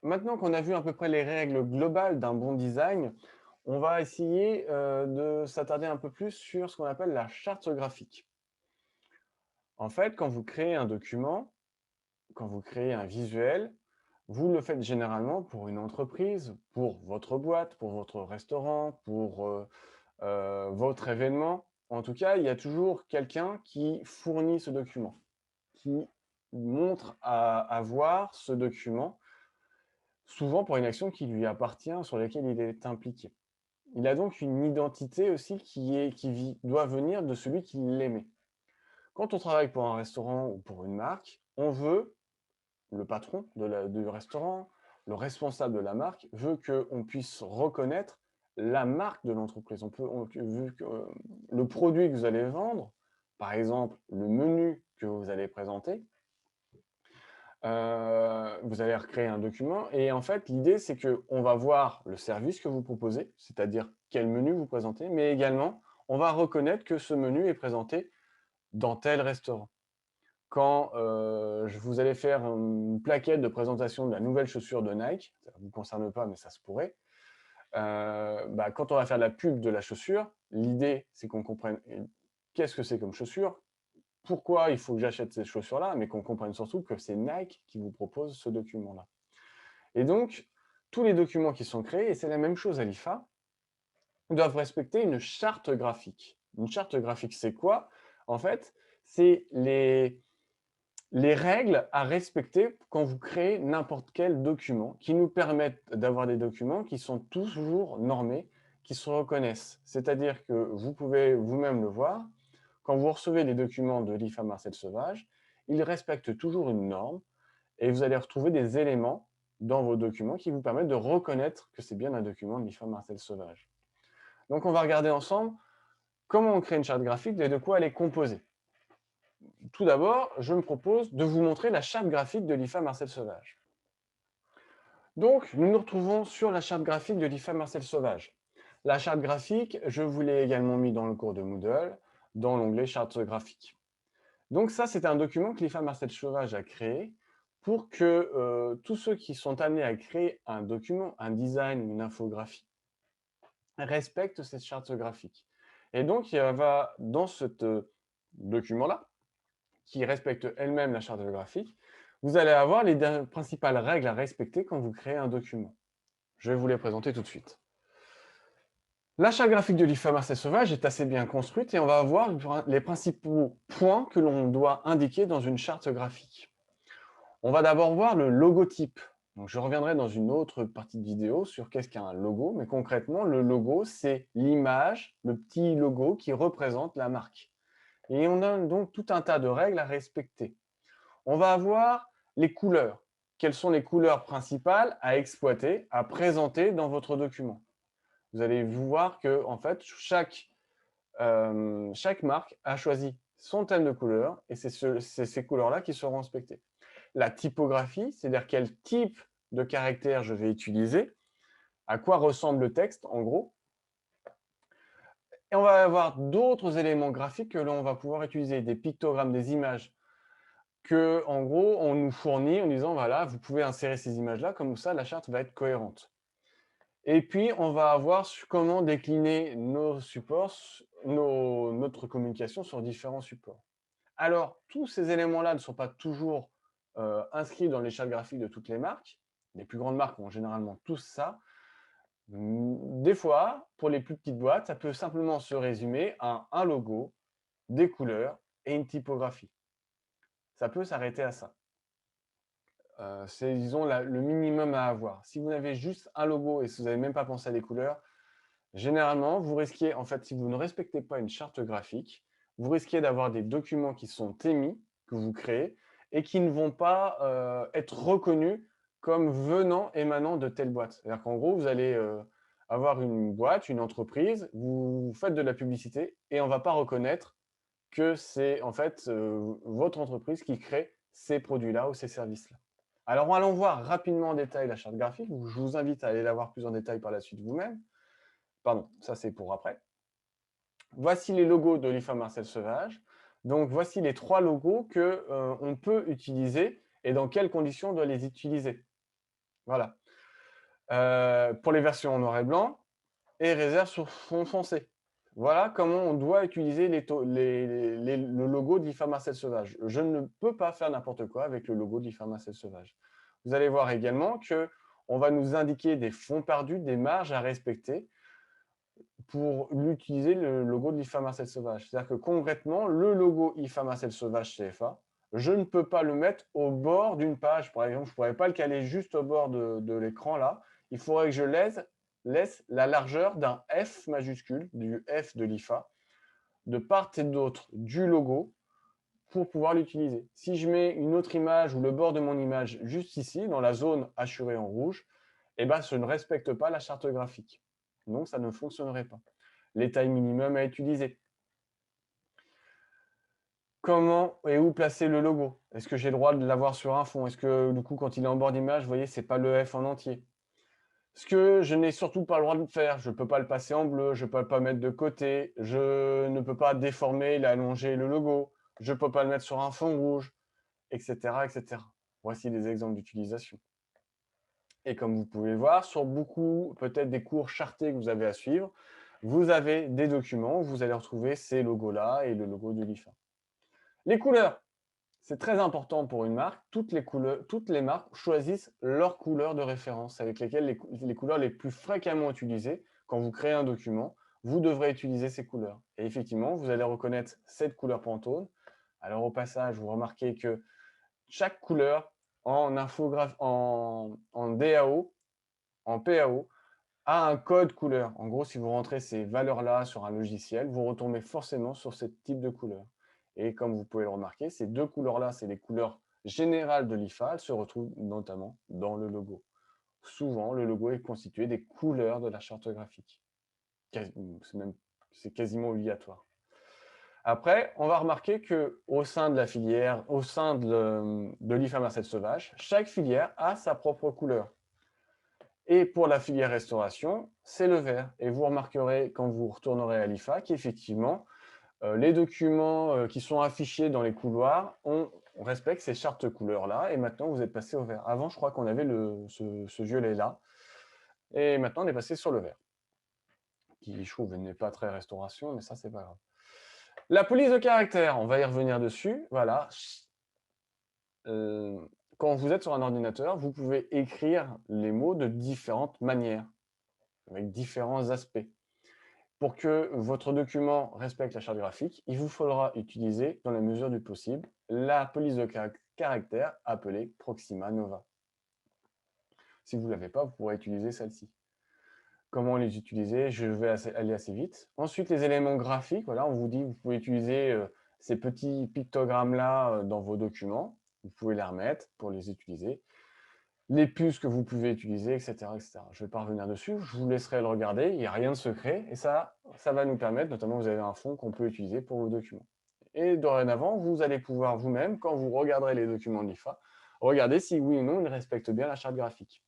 Maintenant qu'on a vu à peu près les règles globales d'un bon design, on va essayer de s'attarder un peu plus sur ce qu'on appelle la charte graphique. En fait, quand vous créez un document, quand vous créez un visuel, vous le faites généralement pour une entreprise, pour votre boîte, pour votre restaurant, pour votre événement. En tout cas, il y a toujours quelqu'un qui fournit ce document, qui montre à voir ce document, souvent pour une action qui lui appartient, sur laquelle il est impliqué. Il a donc une identité aussi doit venir de celui qui l'émet. Quand on travaille pour un restaurant ou pour une marque, on veut, le patron du restaurant, le responsable de la marque, veut qu'on puisse reconnaître la marque de l'entreprise. Vu que le produit que vous allez vendre, par exemple le menu que vous allez présenter, vous allez recréer un document et en fait, l'idée, c'est qu'on va voir le service que vous proposez, c'est-à-dire quel menu vous présentez, mais également, on va reconnaître que ce menu est présenté dans tel restaurant. Quand, vous allez faire une plaquette de présentation de la nouvelle chaussure de Nike, ça ne vous concerne pas, mais ça se pourrait, quand on va faire la pub de la chaussure, l'idée, c'est qu'on comprenne, qu'est-ce que c'est comme chaussure? Pourquoi il faut que j'achète ces chaussures-là? Mais qu'on comprenne surtout que c'est Nike qui vous propose ce document-là. Et donc, tous les documents qui sont créés, et c'est la même chose à l'IFA, doivent respecter une charte graphique. Une charte graphique, c'est quoi? En fait, c'est les règles à respecter quand vous créez n'importe quel document qui nous permettent d'avoir des documents qui sont toujours normés, qui se reconnaissent. C'est-à-dire que vous pouvez vous-même le voir, quand vous recevez des documents de l'IFA Marcel Sauvage, ils respectent toujours une norme et vous allez retrouver des éléments dans vos documents qui vous permettent de reconnaître que c'est bien un document de l'IFA Marcel Sauvage. Donc on va regarder ensemble comment on crée une charte graphique et de quoi elle est composée. Tout d'abord, je me propose de vous montrer la charte graphique de l'IFA Marcel Sauvage. Donc, nous nous retrouvons sur la charte graphique de l'IFA Marcel Sauvage. La charte graphique, je vous l'ai également mis dans le cours de Moodle, dans l'onglet charte graphique. Donc ça, c'est un document que l'IFA Marcel Sauvage a créé pour que tous ceux qui sont amenés à créer un document, un design ou une infographie, respectent cette charte graphique. Et donc, il va dans ce document-là, qui respecte elle-même la charte graphique, vous allez avoir les principales règles à respecter quand vous créez un document. Je vais vous les présenter tout de suite. La charte graphique de l'IFA Marseille Sauvage est assez bien construite et on va voir les principaux points que l'on doit indiquer dans une charte graphique. On va d'abord voir le logotype. Donc, je reviendrai dans une autre partie de vidéo sur qu'est-ce qu'un logo, mais concrètement, le logo, c'est l'image, le petit logo qui représente la marque. Et on a donc tout un tas de règles à respecter. On va avoir les couleurs. Quelles sont les couleurs principales à exploiter, à présenter dans votre document? Vous allez voir que en fait, chaque marque a choisi son thème de couleur et c'est ces couleurs-là qui seront respectées. La typographie, c'est-à-dire quel type de caractère je vais utiliser, à quoi ressemble le texte en gros. Et on va avoir d'autres éléments graphiques que l'on va pouvoir utiliser, des pictogrammes, des images que, en gros, on nous fournit en disant, voilà, vous pouvez insérer ces images-là, comme ça, la charte va être cohérente. Et puis, on va avoir comment décliner nos supports, notre communication sur différents supports. Alors, tous ces éléments-là ne sont pas toujours inscrits dans les chartes graphiques de toutes les marques. Les plus grandes marques ont généralement tous ça. Des fois, pour les plus petites boîtes, ça peut simplement se résumer à un logo, des couleurs et une typographie. Ça peut s'arrêter à ça. C'est, disons, le minimum à avoir. Si vous avez juste un logo et si vous n'avez même pas pensé à des couleurs, généralement, vous risquez, en fait, si vous ne respectez pas une charte graphique, vous risquez d'avoir des documents qui sont émis, que vous créez, et qui ne vont pas être reconnus comme émanant de telle boîte. C'est-à-dire qu'en gros, vous allez avoir une boîte, une entreprise, vous faites de la publicité, et on ne va pas reconnaître que c'est en fait votre entreprise qui crée ces produits-là ou ces services-là. Alors, allons voir rapidement en détail la charte graphique. Je vous invite à aller la voir plus en détail par la suite vous-même. Pardon, ça c'est pour après. Voici les logos de l'IFA Marcel Sauvage. Donc, voici les 3 logos qu'on peut utiliser et dans quelles conditions on doit les utiliser. Voilà. Pour les versions en noir et blanc et réserve sur fond foncé. Voilà comment on doit utiliser le logo d'IFA Marcel Sauvage. Je ne peux pas faire n'importe quoi avec le logo d'IFA Marcel Sauvage. Vous allez voir également qu'on va nous indiquer des fonds perdus, des marges à respecter pour l'utiliser le logo de l'IFA Marcel Sauvage. C'est-à-dire que concrètement, le logo IFA Marcel Sauvage CFA, je ne peux pas le mettre au bord d'une page. Par exemple, je ne pourrais pas le caler juste au bord de l'écran là. Il faudrait que je laisse la largeur d'un F majuscule, du F de l'IFA, de part et d'autre du logo pour pouvoir l'utiliser. Si je mets une autre image ou le bord de mon image juste ici, dans la zone hachurée en rouge, eh ben, je ne respecte pas la charte graphique. Donc, ça ne fonctionnerait pas. Les tailles minimum à utiliser. Comment et où placer le logo? Est-ce que j'ai le droit de l'avoir sur un fond? Est-ce que du coup, quand il est en bord d'image, vous voyez, c'est pas le F en entier? Ce que je n'ai surtout pas le droit de faire, je ne peux pas le passer en bleu, je ne peux pas le mettre de côté, je ne peux pas déformer et allonger le logo, je ne peux pas le mettre sur un fond rouge, etc., etc. Voici des exemples d'utilisation. Et comme vous pouvez le voir, sur beaucoup, peut-être des cours chartés que vous avez à suivre, vous avez des documents où vous allez retrouver ces logos-là et le logo de l'IFA. Les couleurs, c'est très important pour une marque. Toutes les marques choisissent leurs couleurs de référence avec lesquelles les couleurs les plus fréquemment utilisées. Quand vous créez un document, vous devrez utiliser ces couleurs. Et effectivement, vous allez reconnaître cette couleur Pantone. Alors au passage, vous remarquez que chaque couleur en DAO, en PAO, a un code couleur. En gros, si vous rentrez ces valeurs-là sur un logiciel, vous retombez forcément sur ce type de couleur. Et comme vous pouvez le remarquer, ces deux couleurs-là, c'est les couleurs générales de l'IFA. Elles se retrouvent notamment dans le logo. Souvent, le logo est constitué des couleurs de la charte graphique. C'est quasiment obligatoire. Après, on va remarquer qu'au sein de la filière, au sein de l'IFA Marcel Sauvage, chaque filière a sa propre couleur. Et pour la filière restauration, c'est le vert. Et vous remarquerez quand vous retournerez à l'IFA qu'effectivement, les documents qui sont affichés dans les couloirs, on respecte ces chartes couleurs-là. Et maintenant, vous êtes passé au vert. Avant, je crois qu'on avait ce violet-là. Et maintenant, on est passé sur le vert. Qui, je trouve, n'est pas très restauration, mais ça, c'est pas grave. La police de caractère, on va y revenir dessus. Voilà. Quand vous êtes sur un ordinateur, vous pouvez écrire les mots de différentes manières, avec différents aspects. Pour que votre document respecte la charte graphique, il vous faudra utiliser, dans la mesure du possible, la police de caractère appelée Proxima Nova. Si vous ne l'avez pas, vous pourrez utiliser celle-ci. Comment les utiliser? Je vais aller assez vite. Ensuite, les éléments graphiques. Voilà, on vous dit vous pouvez utiliser ces petits pictogrammes-là dans vos documents. Vous pouvez les remettre pour les utiliser. Les puces que vous pouvez utiliser, etc., etc. Je ne vais pas revenir dessus, je vous laisserai le regarder, il n'y a rien de secret, et ça va nous permettre, notamment vous avez un fond qu'on peut utiliser pour vos documents. Et dorénavant, vous allez pouvoir vous-même, quand vous regarderez les documents de l'IFA, regarder si oui ou non ils respectent bien la charte graphique.